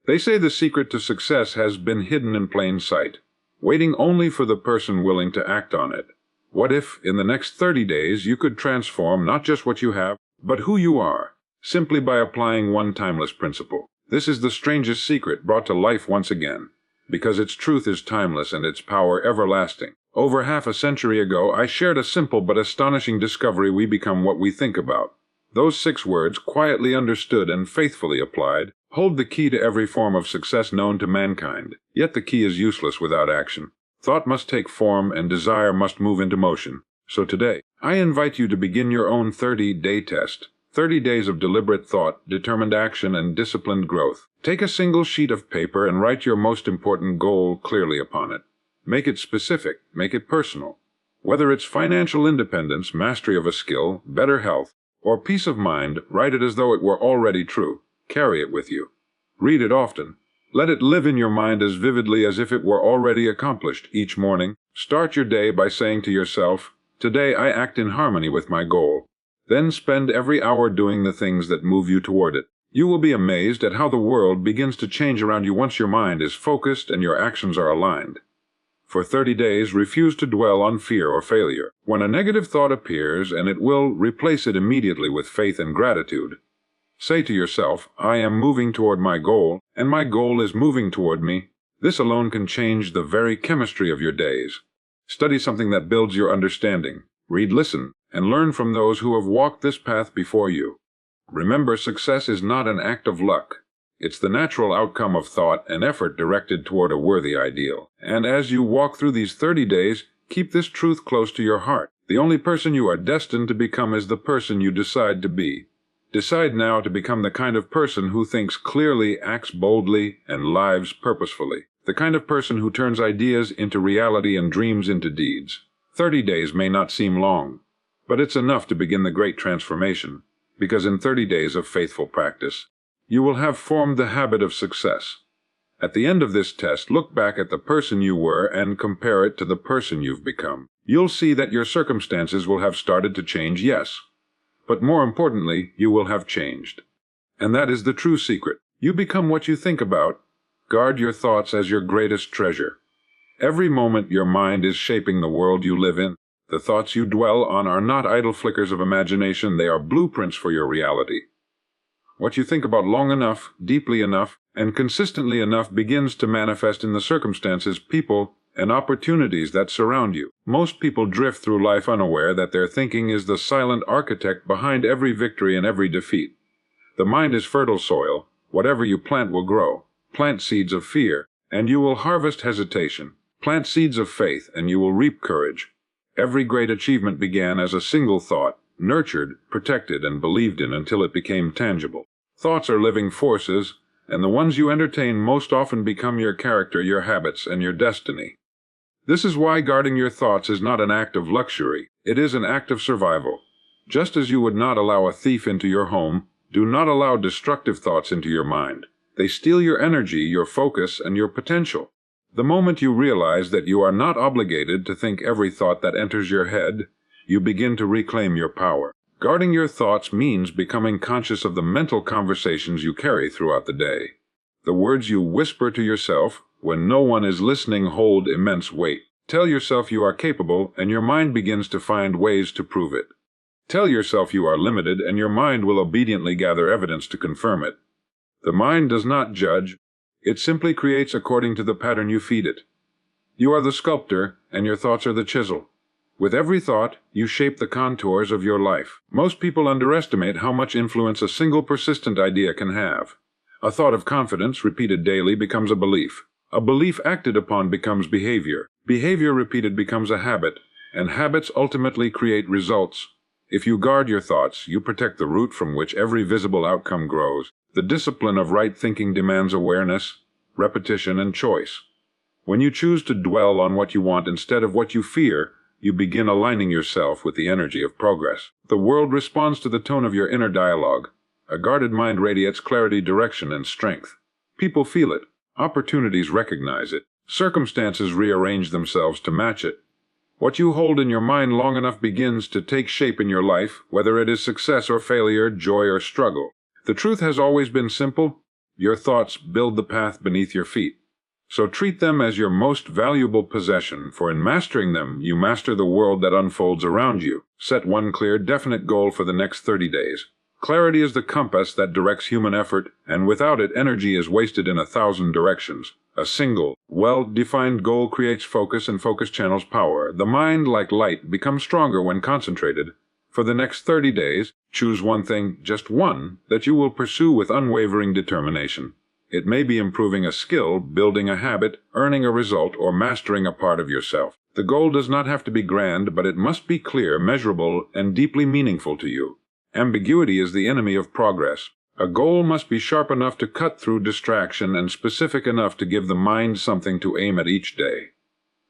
They say the secret to success has been hidden in plain sight, waiting only for the person willing to act on it. What if, in the next 30 days, you could transform not just what you have, but who you are, simply by applying one timeless principle? This is the strangest secret brought to life once again, because its truth is timeless and its power everlasting. Over half a century ago, I shared a simple but astonishing discovery: we become what we think about. Those 6 words, quietly understood and faithfully applied, hold the key to every form of success known to mankind. Yet the key is useless without action. Thought must take form and desire must move into motion. So today, I invite you to begin your own 30-day test. 30 days of deliberate thought, determined action, and disciplined growth. Take a single sheet of paper and write your most important goal clearly upon it. Make it specific, make it personal. Whether it's financial independence, mastery of a skill, better health, or peace of mind, write it as though it were already true. Carry it with you. Read it often. Let it live in your mind as vividly as if it were already accomplished. Each morning, start your day by saying to yourself, "Today I act in harmony with my goal." Then spend every hour doing the things that move you toward it. You will be amazed at how the world begins to change around you once your mind is focused and your actions are aligned. For 30 days, refuse to dwell on fear or failure. When a negative thought appears, and it will, replace it immediately with faith and gratitude. Say to yourself, "I am moving toward my goal, and my goal is moving toward me." This alone can change the very chemistry of your days. Study something that builds your understanding. Read, listen, and learn from those who have walked this path before you. Remember, success is not an act of luck. It's the natural outcome of thought and effort directed toward a worthy ideal. And as you walk through these 30 days, keep this truth close to your heart. The only person you are destined to become is the person you decide to be. Decide now to become the kind of person who thinks clearly, acts boldly, and lives purposefully. The kind of person who turns ideas into reality and dreams into deeds. 30 days may not seem long, but it's enough to begin the great transformation, because in 30 days of faithful practice, you will have formed the habit of success. At the end of this test, look back at the person you were and compare it to the person you've become. You'll see that your circumstances will have started to change, yes, but more importantly, you will have changed. And that is the true secret. You become what you think about. Guard your thoughts as your greatest treasure. Every moment your mind is shaping the world you live in. The thoughts you dwell on are not idle flickers of imagination, they are blueprints for your reality. What you think about long enough, deeply enough, and consistently enough begins to manifest in the circumstances, people, and opportunities that surround you. Most people drift through life unaware that their thinking is the silent architect behind every victory and every defeat. The mind is fertile soil. Whatever you plant will grow. Plant seeds of fear, and you will harvest hesitation. Plant seeds of faith, and you will reap courage. Every great achievement began as a single thought, nurtured, protected, and believed in until it became tangible. Thoughts are living forces, and the ones you entertain most often become your character, your habits, and your destiny. This is why guarding your thoughts is not an act of luxury, it is an act of survival. Just as you would not allow a thief into your home, do not allow destructive thoughts into your mind. They steal your energy, your focus, and your potential. The moment you realize that you are not obligated to think every thought that enters your head, you begin to reclaim your power. Guarding your thoughts means becoming conscious of the mental conversations you carry throughout the day. The words you whisper to yourself when no one is listening hold immense weight. Tell yourself you are capable, and your mind begins to find ways to prove it. Tell yourself you are limited, and your mind will obediently gather evidence to confirm it. The mind does not judge. It simply creates according to the pattern you feed it. You are the sculptor, and your thoughts are the chisel. With every thought, you shape the contours of your life. Most people underestimate how much influence a single persistent idea can have. A thought of confidence repeated daily becomes a belief. A belief acted upon becomes behavior. Behavior repeated becomes a habit, and habits ultimately create results. If you guard your thoughts, you protect the root from which every visible outcome grows. The discipline of right thinking demands awareness, repetition, and choice. When you choose to dwell on what you want instead of what you fear, you begin aligning yourself with the energy of progress. The world responds to the tone of your inner dialogue. A guarded mind radiates clarity, direction, and strength. People feel it. Opportunities recognize it. Circumstances rearrange themselves to match it. What you hold in your mind long enough begins to take shape in your life, whether it is success or failure, joy or struggle. The truth has always been simple. Your thoughts build the path beneath your feet. So treat them as your most valuable possession, for in mastering them, you master the world that unfolds around you. Set one clear, definite goal for the next 30 days. Clarity is the compass that directs human effort, and without it, energy is wasted in 1,000 directions. A single, well-defined goal creates focus, and focus channels power. The mind, like light, becomes stronger when concentrated. For the next 30 days, choose one thing, just one, that you will pursue with unwavering determination. It may be improving a skill, building a habit, earning a result, or mastering a part of yourself. The goal does not have to be grand, but it must be clear, measurable, and deeply meaningful to you. Ambiguity is the enemy of progress. A goal must be sharp enough to cut through distraction and specific enough to give the mind something to aim at each day.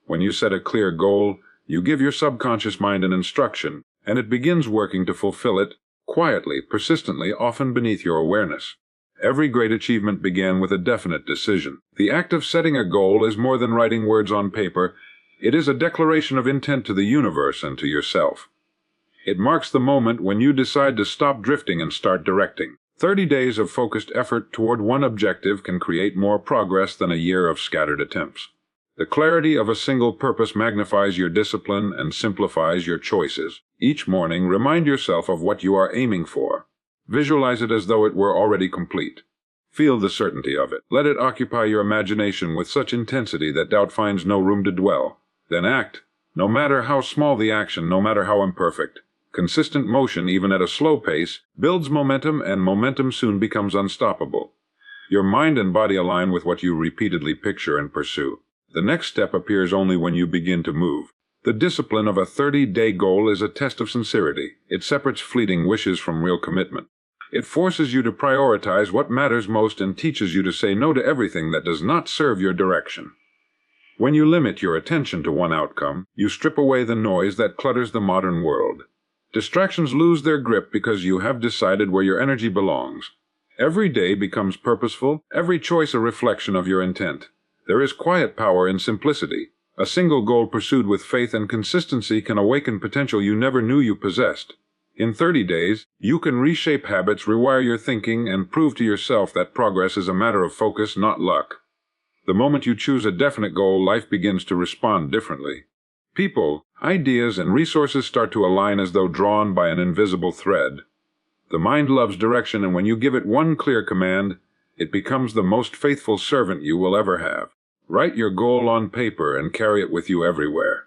When you set a clear goal, you give your subconscious mind an instruction, and it begins working to fulfill it, quietly, persistently, often beneath your awareness. Every great achievement began with a definite decision. The act of setting a goal is more than writing words on paper. It is a declaration of intent to the universe and to yourself. It marks the moment when you decide to stop drifting and start directing. 30 days of focused effort toward one objective can create more progress than a year of scattered attempts. The clarity of a single purpose magnifies your discipline and simplifies your choices. Each morning, remind yourself of what you are aiming for. Visualize it as though it were already complete. Feel the certainty of it. Let it occupy your imagination with such intensity that doubt finds no room to dwell. Then act. No matter how small the action, no matter how imperfect. Consistent motion, even at a slow pace, builds momentum, and momentum soon becomes unstoppable. Your mind and body align with what you repeatedly picture and pursue. The next step appears only when you begin to move. The discipline of a 30-day goal is a test of sincerity. It separates fleeting wishes from real commitment. It forces you to prioritize what matters most and teaches you to say no to everything that does not serve your direction. When you limit your attention to one outcome, you strip away the noise that clutters the modern world. Distractions lose their grip because you have decided where your energy belongs. Every day becomes purposeful, every choice a reflection of your intent. There is quiet power in simplicity. A single goal pursued with faith and consistency can awaken potential you never knew you possessed. In 30 days, you can reshape habits, rewire your thinking, and prove to yourself that progress is a matter of focus, not luck. The moment you choose a definite goal, life begins to respond differently. People, ideas, and resources start to align as though drawn by an invisible thread. The mind loves direction, and when you give it one clear command, it becomes the most faithful servant you will ever have. Write your goal on paper and carry it with you everywhere.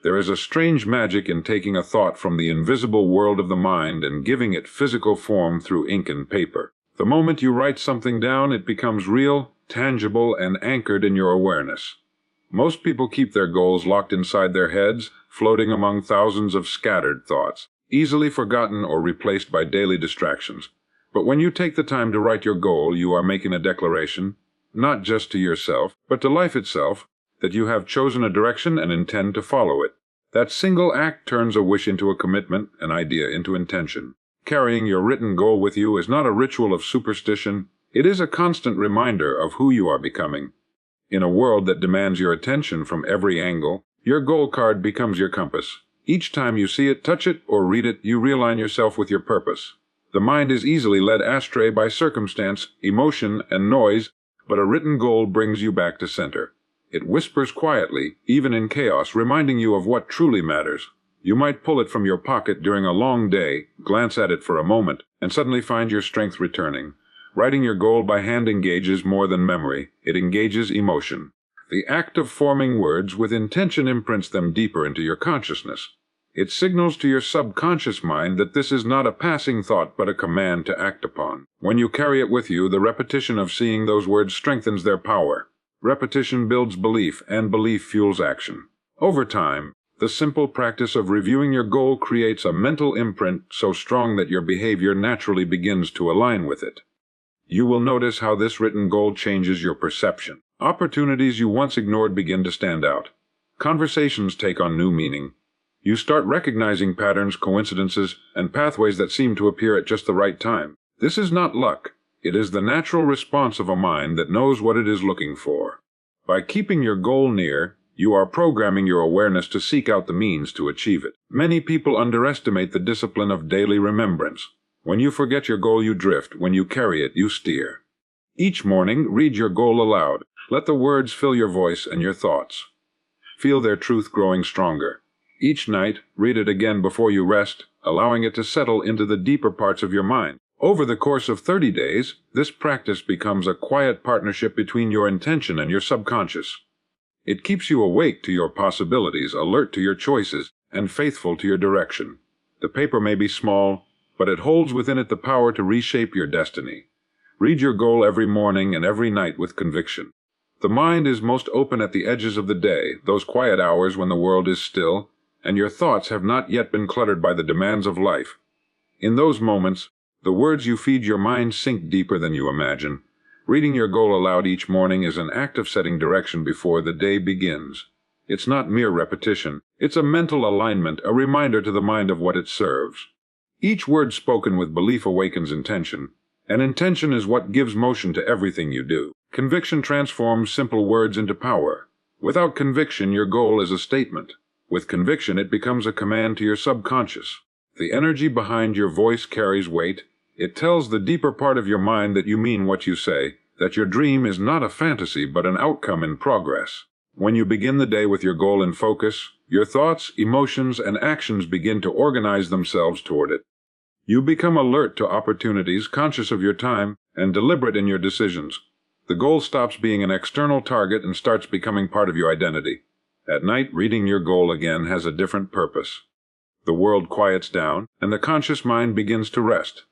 There is a strange magic in taking a thought from the invisible world of the mind and giving it physical form through ink and paper. The moment you write something down, it becomes real, tangible, and anchored in your awareness. Most people keep their goals locked inside their heads, floating among thousands of scattered thoughts, easily forgotten or replaced by daily distractions. But when you take the time to write your goal, you are making a declaration, not just to yourself, but to life itself, that you have chosen a direction and intend to follow it. That single act turns a wish into a commitment, an idea into intention. Carrying your written goal with you is not a ritual of superstition, it is a constant reminder of who you are becoming. In a world that demands your attention from every angle, your goal card becomes your compass. Each time you see it, touch it, or read it, you realign yourself with your purpose. The mind is easily led astray by circumstance, emotion, and noise, but a written goal brings you back to center. It whispers quietly, even in chaos, reminding you of what truly matters. You might pull it from your pocket during a long day, glance at it for a moment, and suddenly find your strength returning. Writing your goal by hand engages more than memory. It engages emotion. The act of forming words with intention imprints them deeper into your consciousness. It signals to your subconscious mind that this is not a passing thought but a command to act upon. When you carry it with you, the repetition of seeing those words strengthens their power. Repetition builds belief, and belief fuels action. Over time, the simple practice of reviewing your goal creates a mental imprint so strong that your behavior naturally begins to align with it. You will notice how this written goal changes your perception. Opportunities you once ignored begin to stand out. Conversations take on new meaning. You start recognizing patterns, coincidences, and pathways that seem to appear at just the right time. This is not luck. It is the natural response of a mind that knows what it is looking for. By keeping your goal near, you are programming your awareness to seek out the means to achieve it. Many people underestimate the discipline of daily remembrance. When you forget your goal, you drift. When you carry it, you steer. Each morning, read your goal aloud. Let the words fill your voice and your thoughts. Feel their truth growing stronger. Each night, read it again before you rest, allowing it to settle into the deeper parts of your mind. Over the course of 30 days, this practice becomes a quiet partnership between your intention and your subconscious. It keeps you awake to your possibilities, alert to your choices, and faithful to your direction. The paper may be small, but it holds within it the power to reshape your destiny. Read your goal every morning and every night with conviction. The mind is most open at the edges of the day, those quiet hours when the world is still, and your thoughts have not yet been cluttered by the demands of life. In those moments, the words you feed your mind sink deeper than you imagine. Reading your goal aloud each morning is an act of setting direction before the day begins. It's not mere repetition. It's a mental alignment, a reminder to the mind of what it serves. Each word spoken with belief awakens intention, and intention is what gives motion to everything you do. Conviction transforms simple words into power. Without conviction, your goal is a statement. With conviction, it becomes a command to your subconscious. The energy behind your voice carries weight. It tells the deeper part of your mind that you mean what you say, that your dream is not a fantasy but an outcome in progress. When you begin the day with your goal in focus, your thoughts, emotions, and actions begin to organize themselves toward it. You become alert to opportunities, conscious of your time, and deliberate in your decisions. The goal stops being an external target and starts becoming part of your identity. At night, reading your goal again has a different purpose. The world quiets down, and the conscious mind begins to rest.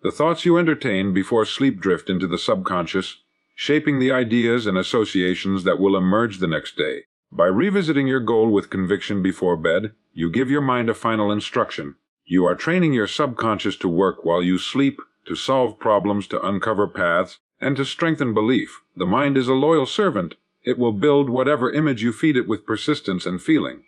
The thoughts you entertain before sleep drift into the subconscious, shaping the ideas and associations that will emerge the next day. By revisiting your goal with conviction before bed, you give your mind a final instruction. You are training your subconscious to work while you sleep, to solve problems, to uncover paths, and to strengthen belief. The mind is a loyal servant. It will build whatever image you feed it with persistence and feeling.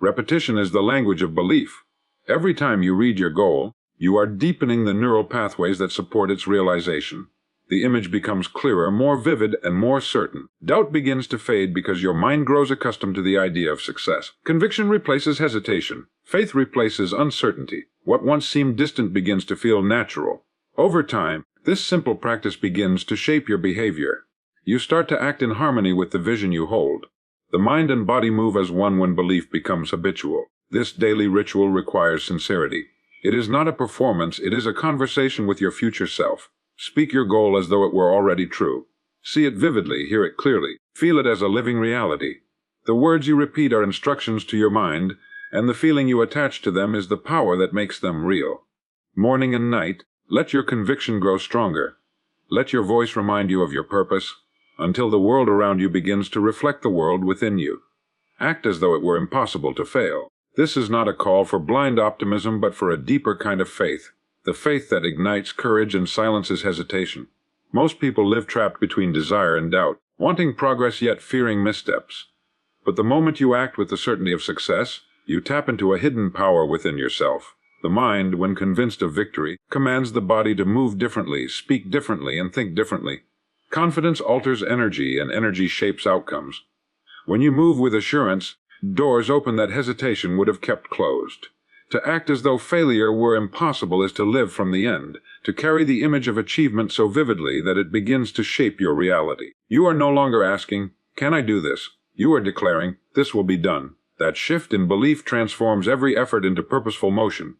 Repetition is the language of belief. Every time you read your goal, you are deepening the neural pathways that support its realization. The image becomes clearer, more vivid, and more certain. Doubt begins to fade because your mind grows accustomed to the idea of success. Conviction replaces hesitation. Faith replaces uncertainty. What once seemed distant begins to feel natural. Over time, this simple practice begins to shape your behavior. You start to act in harmony with the vision you hold. The mind and body move as one when belief becomes habitual. This daily ritual requires sincerity. It is not a performance, it is a conversation with your future self. Speak your goal as though it were already true. See it vividly, hear it clearly, feel it as a living reality. The words you repeat are instructions to your mind, and the feeling you attach to them is the power that makes them real. Morning and night, let your conviction grow stronger. Let your voice remind you of your purpose, until the world around you begins to reflect the world within you. Act as though it were impossible to fail. This is not a call for blind optimism, but for a deeper kind of faith, the faith that ignites courage and silences hesitation. Most people live trapped between desire and doubt, wanting progress yet fearing missteps. But the moment you act with the certainty of success, you tap into a hidden power within yourself. The mind, when convinced of victory, commands the body to move differently, speak differently, and think differently. Confidence alters energy, and energy shapes outcomes. When you move with assurance, doors open that hesitation would have kept closed. To act as though failure were impossible is to live from the end, to carry the image of achievement so vividly that it begins to shape your reality. You are no longer asking, "Can I do this?" You are declaring, "This will be done." That shift in belief transforms every effort into purposeful motion.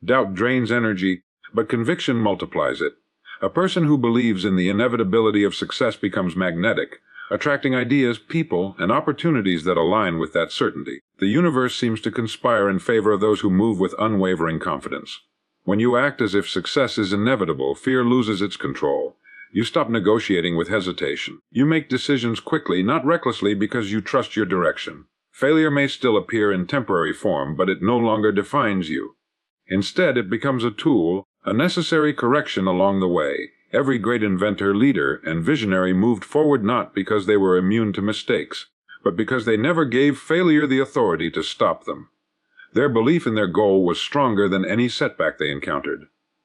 Doubt drains energy, but conviction multiplies it. A person who believes in the inevitability of success becomes magnetic, attracting ideas, people, and opportunities that align with that certainty. The universe seems to conspire in favor of those who move with unwavering confidence. When you act as if success is inevitable, fear loses its control. You stop negotiating with hesitation. You make decisions quickly, not recklessly, because you trust your direction. Failure may still appear in temporary form, but it no longer defines you. Instead, it becomes a tool, a necessary correction along the way. Every great inventor, leader, and visionary moved forward not because they were immune to mistakes, but because they never gave failure the authority to stop them. Their belief in their goal was stronger than any setback they encountered.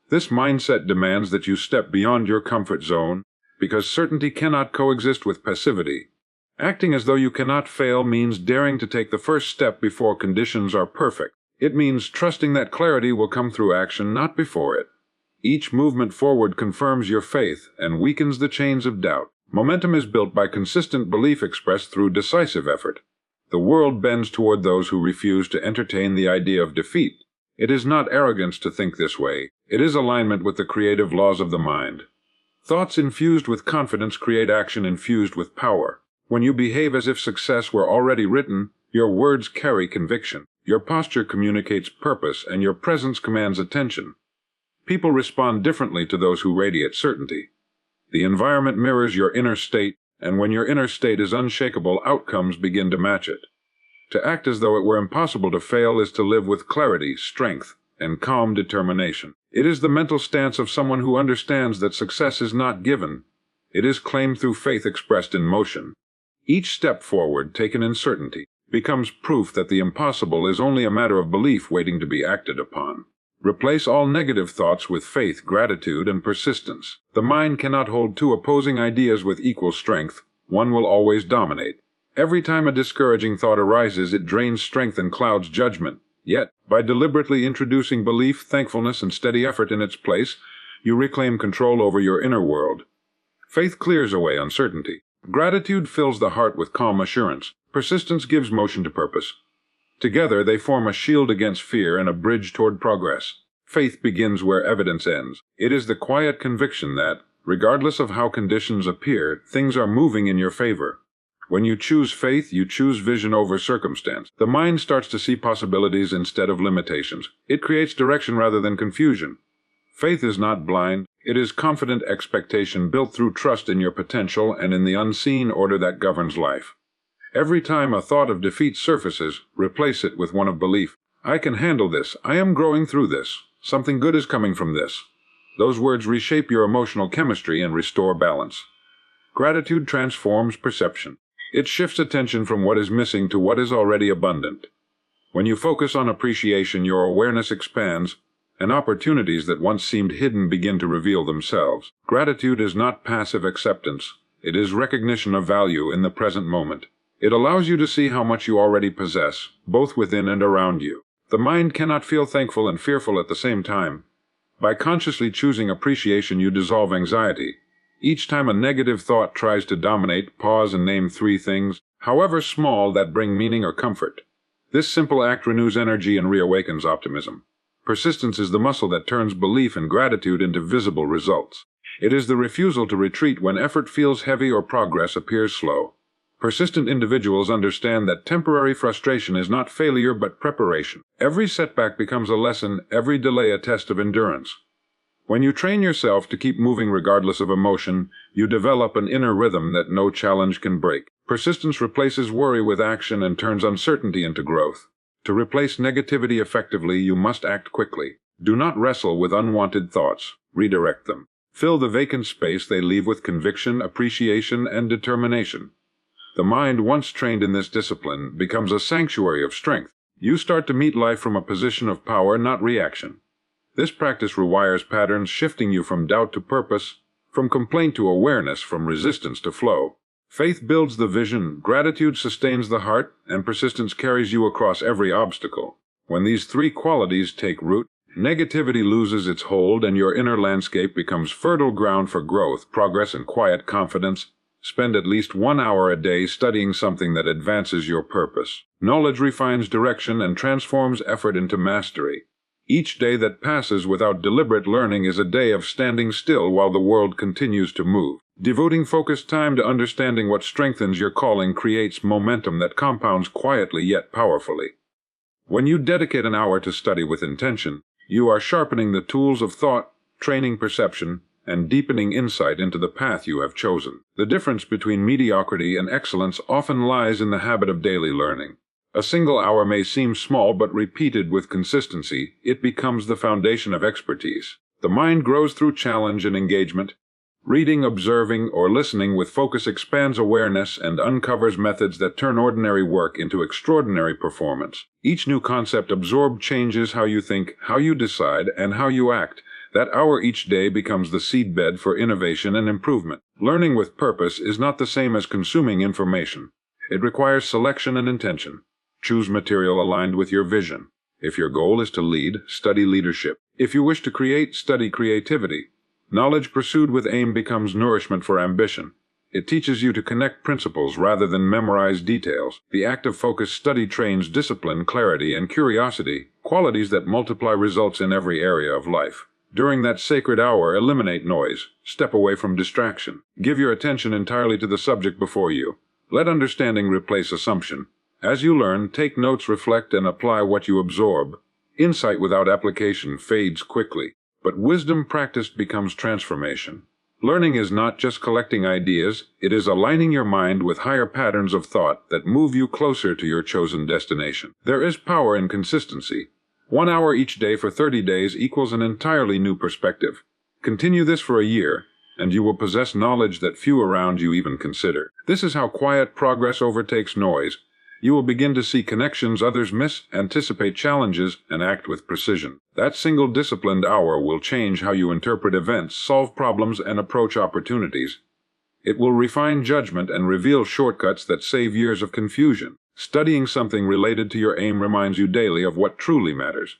This mindset demands that you step beyond your comfort zone, because certainty cannot coexist with passivity. Acting as though you cannot fail means daring to take the first step before conditions are perfect. It means trusting that clarity will come through action, not before it. Each movement forward confirms your faith and weakens the chains of doubt. Momentum is built by consistent belief expressed through decisive effort. The world bends toward those who refuse to entertain the idea of defeat. It is not arrogance to think this way. It is alignment with the creative laws of the mind. Thoughts infused with confidence create action infused with power. When you behave as if success were already written, your words carry conviction. Your posture communicates purpose, and your presence commands attention. People respond differently to those who radiate certainty. The environment mirrors your inner state, and when your inner state is unshakable, outcomes begin to match it. To act as though it were impossible to fail is to live with clarity, strength, and calm determination. It is the mental stance of someone who understands that success is not given. It is claimed through faith expressed in motion. Each step forward, taken in certainty, becomes proof that the impossible is only a matter of belief waiting to be acted upon. Replace all negative thoughts with faith, gratitude, and persistence. The mind cannot hold two opposing ideas with equal strength. One will always dominate. Every time a discouraging thought arises, it drains strength and clouds judgment. Yet, by deliberately introducing belief, thankfulness, and steady effort in its place, you reclaim control over your inner world. Faith clears away uncertainty. Gratitude fills the heart with calm assurance. Persistence gives motion to purpose. Together, they form a shield against fear and a bridge toward progress. Faith begins where evidence ends. It is the quiet conviction that, regardless of how conditions appear, things are moving in your favor. When you choose faith, you choose vision over circumstance. The mind starts to see possibilities instead of limitations. It creates direction rather than confusion. Faith is not blind. It is confident expectation built through trust in your potential and in the unseen order that governs life. Every time a thought of defeat surfaces, replace it with one of belief. I can handle this. I am growing through this. Something good is coming from this. Those words reshape your emotional chemistry and restore balance. Gratitude transforms perception. It shifts attention from what is missing to what is already abundant. When you focus on appreciation, your awareness expands, and opportunities that once seemed hidden begin to reveal themselves. Gratitude is not passive acceptance. It is recognition of value in the present moment. It allows you to see how much you already possess, both within and around you. The mind cannot feel thankful and fearful at the same time. By consciously choosing appreciation, you dissolve anxiety. Each time a negative thought tries to dominate, pause and name 3 things, however small, that bring meaning or comfort. This simple act renews energy and reawakens optimism. Persistence is the muscle that turns belief and gratitude into visible results. It is the refusal to retreat when effort feels heavy or progress appears slow. Persistent individuals understand that temporary frustration is not failure but preparation. Every setback becomes a lesson, every delay a test of endurance. When you train yourself to keep moving regardless of emotion, you develop an inner rhythm that no challenge can break. Persistence replaces worry with action and turns uncertainty into growth. To replace negativity effectively, you must act quickly. Do not wrestle with unwanted thoughts. Redirect them. Fill the vacant space they leave with conviction, appreciation, and determination. The mind, once trained in this discipline, becomes a sanctuary of strength. You start to meet life from a position of power, not reaction. This practice rewires patterns, shifting you from doubt to purpose, from complaint to awareness, from resistance to flow. Faith builds the vision, gratitude sustains the heart, and persistence carries you across every obstacle. When these 3 qualities take root, negativity loses its hold and your inner landscape becomes fertile ground for growth, progress, and quiet confidence. Spend at least 1 hour a day studying something that advances your purpose. Knowledge refines direction and transforms effort into mastery. Each day that passes without deliberate learning is a day of standing still while the world continues to move. Devoting focused time to understanding what strengthens your calling creates momentum that compounds quietly yet powerfully. When you dedicate an hour to study with intention, you are sharpening the tools of thought, training perception, and deepening insight into the path you have chosen. The difference between mediocrity and excellence often lies in the habit of daily learning. A single hour may seem small, but repeated with consistency, it becomes the foundation of expertise. The mind grows through challenge and engagement. Reading, observing, or listening with focus expands awareness and uncovers methods that turn ordinary work into extraordinary performance. Each new concept absorbed changes how you think, how you decide, and how you act. That hour each day becomes the seedbed for innovation and improvement. Learning with purpose is not the same as consuming information. It requires selection and intention. Choose material aligned with your vision. If your goal is to lead, study leadership. If you wish to create, study creativity. Knowledge pursued with aim becomes nourishment for ambition. It teaches you to connect principles rather than memorize details. The active focused study trains discipline, clarity, and curiosity, qualities that multiply results in every area of life. During that sacred hour, eliminate noise. Step away from distraction. Give your attention entirely to the subject before you. Let understanding replace assumption. As you learn, take notes, reflect, and apply what you absorb. Insight without application fades quickly, but wisdom practiced becomes transformation. Learning is not just collecting ideas, it is aligning your mind with higher patterns of thought that move you closer to your chosen destination. There is power in consistency. 1 hour each day for 30 days equals an entirely new perspective. Continue this for a year, and you will possess knowledge that few around you even consider. This is how quiet progress overtakes noise. You will begin to see connections others miss, anticipate challenges, and act with precision. That single disciplined hour will change how you interpret events, solve problems, and approach opportunities. It will refine judgment and reveal shortcuts that save years of confusion. Studying something related to your aim reminds you daily of what truly matters.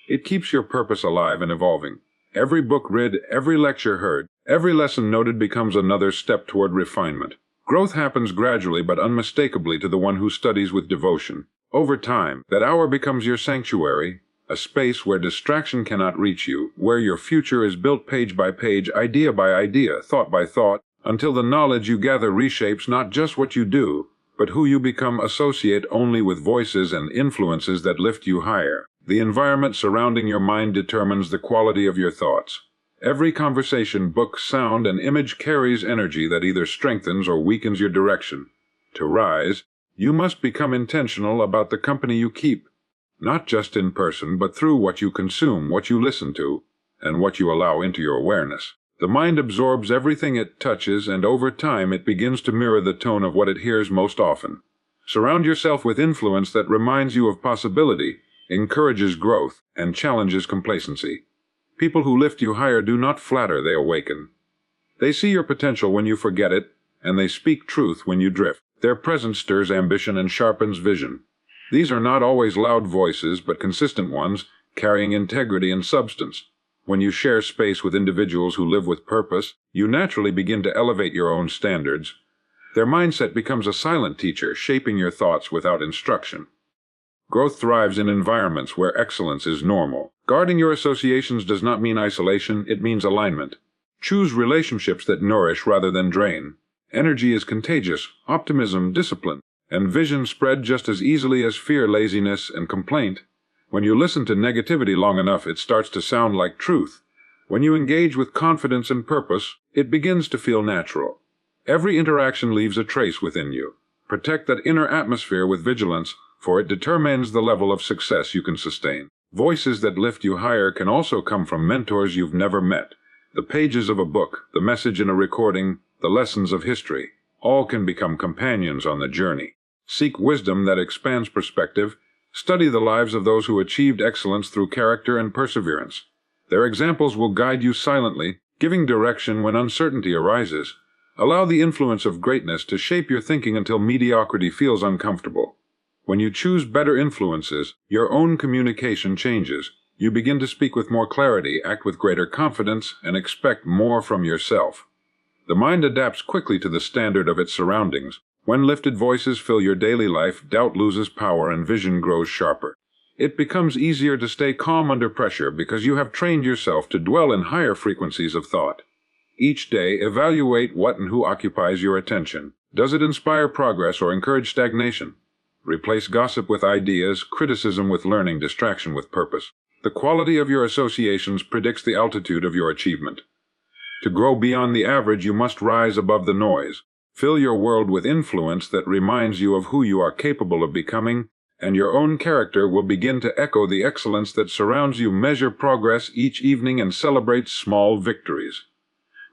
It keeps your purpose alive and evolving. Every book read, every lecture heard, every lesson noted becomes another step toward refinement. Growth happens gradually but unmistakably to the one who studies with devotion. Over time, that hour becomes your sanctuary, a space where distraction cannot reach you, where your future is built page by page, idea by idea, thought by thought, until the knowledge you gather reshapes not just what you do, but who you become. Associate only with voices and influences that lift you higher. The environment surrounding your mind determines the quality of your thoughts. Every conversation, book, sound, and image carries energy that either strengthens or weakens your direction. To rise, you must become intentional about the company you keep, not just in person, but through what you consume, what you listen to, and what you allow into your awareness. The mind absorbs everything it touches, and over time it begins to mirror the tone of what it hears most often. Surround yourself with influence that reminds you of possibility, encourages growth, and challenges complacency. People who lift you higher do not flatter, they awaken. They see your potential when you forget it, and they speak truth when you drift. Their presence stirs ambition and sharpens vision. These are not always loud voices, but consistent ones, carrying integrity and substance. When you share space with individuals who live with purpose, you naturally begin to elevate your own standards. Their mindset becomes a silent teacher, shaping your thoughts without instruction. Growth thrives in environments where excellence is normal. Guarding your associations does not mean isolation, it means alignment. Choose relationships that nourish rather than drain. Energy is contagious, optimism, discipline, and vision spread just as easily as fear, laziness, and complaint. When you listen to negativity long enough, it starts to sound like truth. When you engage with confidence and purpose, it begins to feel natural. Every interaction leaves a trace within you. Protect that inner atmosphere with vigilance, for it determines the level of success you can sustain. Voices that lift you higher can also come from mentors you've never met. The pages of a book, the message in a recording, the lessons of history, all can become companions on the journey. Seek wisdom that expands perspective. Study the lives of those who achieved excellence through character and perseverance. Their examples will guide you silently, giving direction when uncertainty arises. Allow the influence of greatness to shape your thinking until mediocrity feels uncomfortable. When you choose better influences, your own communication changes. You begin to speak with more clarity, act with greater confidence, and expect more from yourself. The mind adapts quickly to the standard of its surroundings. When lifted voices fill your daily life, doubt loses power and vision grows sharper. It becomes easier to stay calm under pressure because you have trained yourself to dwell in higher frequencies of thought. Each day, evaluate what and who occupies your attention. Does it inspire progress or encourage stagnation? Replace gossip with ideas, criticism with learning, distraction with purpose. The quality of your associations predicts the altitude of your achievement. To grow beyond the average, you must rise above the noise. Fill your world with influence that reminds you of who you are capable of becoming, and your own character will begin to echo the excellence that surrounds you. Measure progress each evening and celebrate small victories.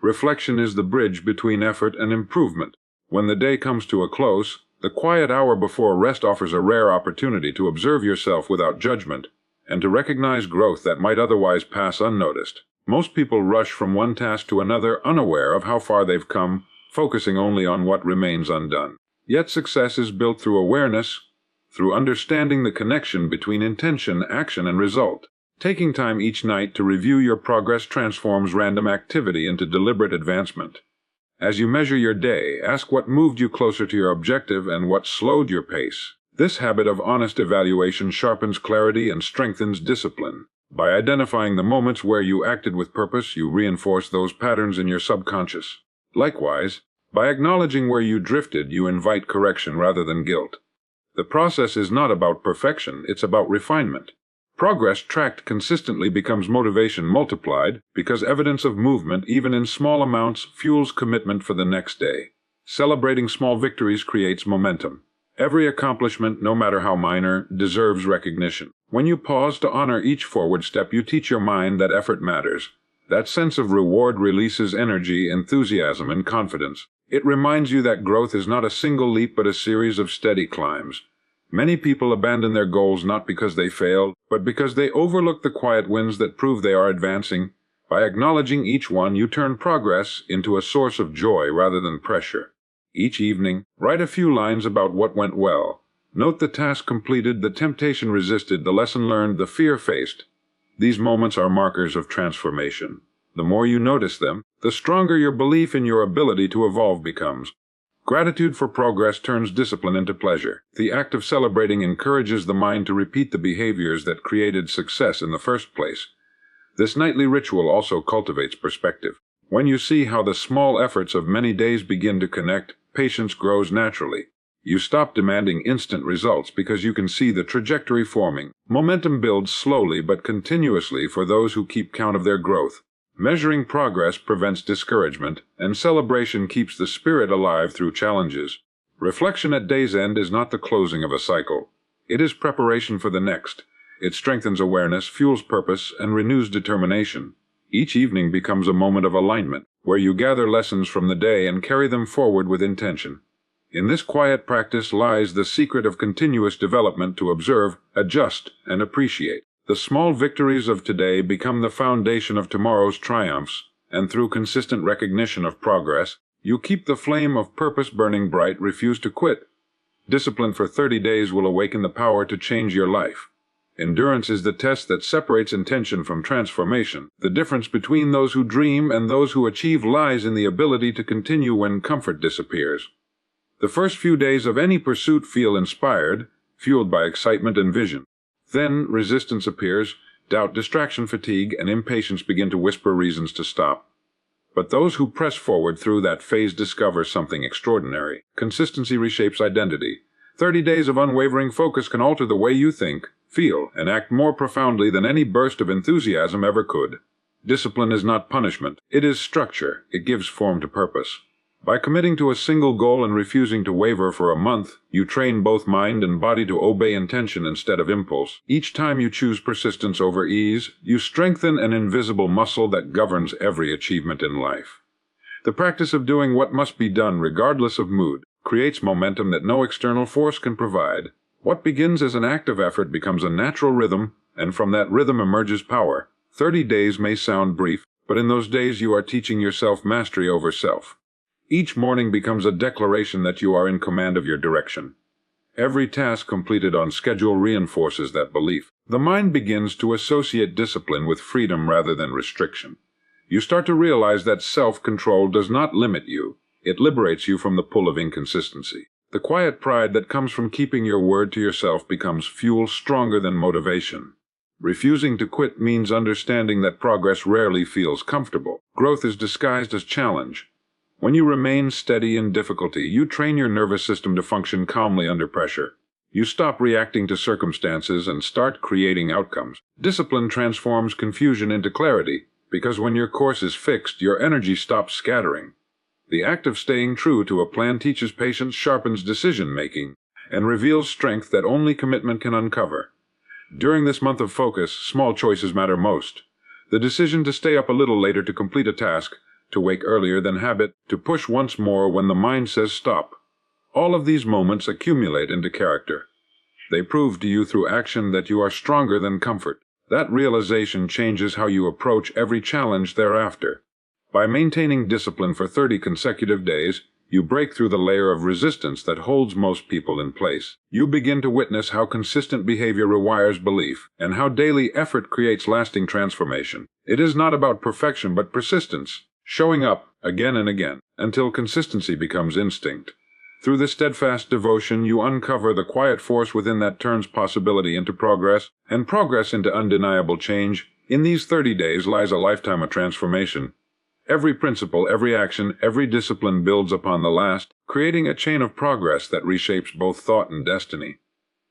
Reflection is the bridge between effort and improvement. When the day comes to a close, the quiet hour before rest offers a rare opportunity to observe yourself without judgment, and to recognize growth that might otherwise pass unnoticed. Most people rush from one task to another, unaware of how far they've come, focusing only on what remains undone. Yet success is built through awareness, through understanding the connection between intention, action, and result. Taking time each night to review your progress transforms random activity into deliberate advancement. As you measure your day, ask what moved you closer to your objective and what slowed your pace. This habit of honest evaluation sharpens clarity and strengthens discipline. By identifying the moments where you acted with purpose, you reinforce those patterns in your subconscious. Likewise, by acknowledging where you drifted, you invite correction rather than guilt. The process is not about perfection, it's about refinement. Progress tracked consistently becomes motivation multiplied because evidence of movement, even in small amounts, fuels commitment for the next day. Celebrating small victories creates momentum. Every accomplishment, no matter how minor, deserves recognition. When you pause to honor each forward step, you teach your mind that effort matters. That sense of reward releases energy, enthusiasm, and confidence. It reminds you that growth is not a single leap but a series of steady climbs. Many people abandon their goals not because they failed, but because they overlook the quiet wins that prove they are advancing. By acknowledging each one, you turn progress into a source of joy rather than pressure. Each evening, write a few lines about what went well. Note the task completed, the temptation resisted, the lesson learned, the fear faced. These moments are markers of transformation. The more you notice them, the stronger your belief in your ability to evolve becomes. Gratitude for progress turns discipline into pleasure. The act of celebrating encourages the mind to repeat the behaviors that created success in the first place. This nightly ritual also cultivates perspective. When you see how the small efforts of many days begin to connect, patience grows naturally. You stop demanding instant results because you can see the trajectory forming. Momentum builds slowly but continuously for those who keep count of their growth. Measuring progress prevents discouragement, and celebration keeps the spirit alive through challenges. Reflection at day's end is not the closing of a cycle. It is preparation for the next. It strengthens awareness, fuels purpose, and renews determination. Each evening becomes a moment of alignment, where you gather lessons from the day and carry them forward with intention. In this quiet practice lies the secret of continuous development: to observe, adjust, and appreciate. The small victories of today become the foundation of tomorrow's triumphs, and through consistent recognition of progress, you keep the flame of purpose burning bright. Refuse to quit. Discipline for 30 days will awaken the power to change your life. Endurance is the test that separates intention from transformation. The difference between those who dream and those who achieve lies in the ability to continue when comfort disappears. The first few days of any pursuit feel inspired, fueled by excitement and vision. Then resistance appears, doubt, distraction, fatigue, and impatience begin to whisper reasons to stop. But those who press forward through that phase discover something extraordinary. Consistency reshapes identity. 30 days of unwavering focus can alter the way you think, feel, and act more profoundly than any burst of enthusiasm ever could. Discipline is not punishment. It is structure. It gives form to purpose. By committing to a single goal and refusing to waver for a month, you train both mind and body to obey intention instead of impulse. Each time you choose persistence over ease, you strengthen an invisible muscle that governs every achievement in life. The practice of doing what must be done regardless of mood creates momentum that no external force can provide. What begins as an act of effort becomes a natural rhythm, and from that rhythm emerges power. 30 days may sound brief, but in those days you are teaching yourself mastery over self. Each morning becomes a declaration that you are in command of your direction. Every task completed on schedule reinforces that belief. The mind begins to associate discipline with freedom rather than restriction. You start to realize that self-control does not limit you. It liberates you from the pull of inconsistency. The quiet pride that comes from keeping your word to yourself becomes fuel stronger than motivation. Refusing to quit means understanding that progress rarely feels comfortable. Growth is disguised as challenge. When you remain steady in difficulty, you train your nervous system to function calmly under pressure. You stop reacting to circumstances and start creating outcomes. Discipline transforms confusion into clarity, because when your course is fixed, your energy stops scattering. The act of staying true to a plan teaches patience, sharpens decision-making, and reveals strength that only commitment can uncover. During this month of focus, small choices matter most. The decision to stay up a little later to complete a task, to wake earlier than habit, to push once more when the mind says stop. All of these moments accumulate into character. They prove to you through action that you are stronger than comfort. That realization changes how you approach every challenge thereafter. By maintaining discipline for 30 consecutive days, you break through the layer of resistance that holds most people in place. You begin to witness how consistent behavior rewires belief, and how daily effort creates lasting transformation. It is not about perfection but persistence, showing up again and again, until consistency becomes instinct. Through this steadfast devotion, you uncover the quiet force within that turns possibility into progress, and progress into undeniable change. In these 30 days lies a lifetime of transformation. Every principle, every action, every discipline builds upon the last, creating a chain of progress that reshapes both thought and destiny.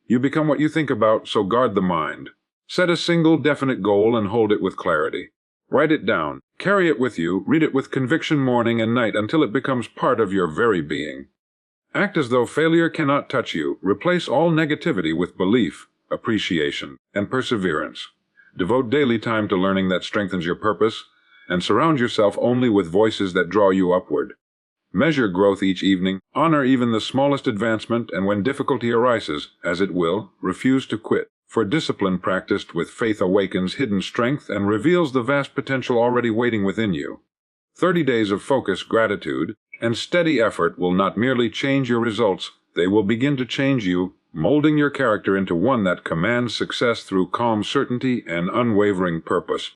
You become what you think about, so guard the mind. Set a single, definite goal and hold it with clarity. Write it down, carry it with you, read it with conviction morning and night until it becomes part of your very being. Act as though failure cannot touch you. Replace all negativity with belief, appreciation, and perseverance. Devote daily time to learning that strengthens your purpose, and surround yourself only with voices that draw you upward. Measure growth each evening, honor even the smallest advancement, and when difficulty arises, as it will, refuse to quit. For discipline practiced with faith awakens hidden strength and reveals the vast potential already waiting within you. 30 days of focus, gratitude, and steady effort will not merely change your results, they will begin to change you, molding your character into one that commands success through calm certainty and unwavering purpose.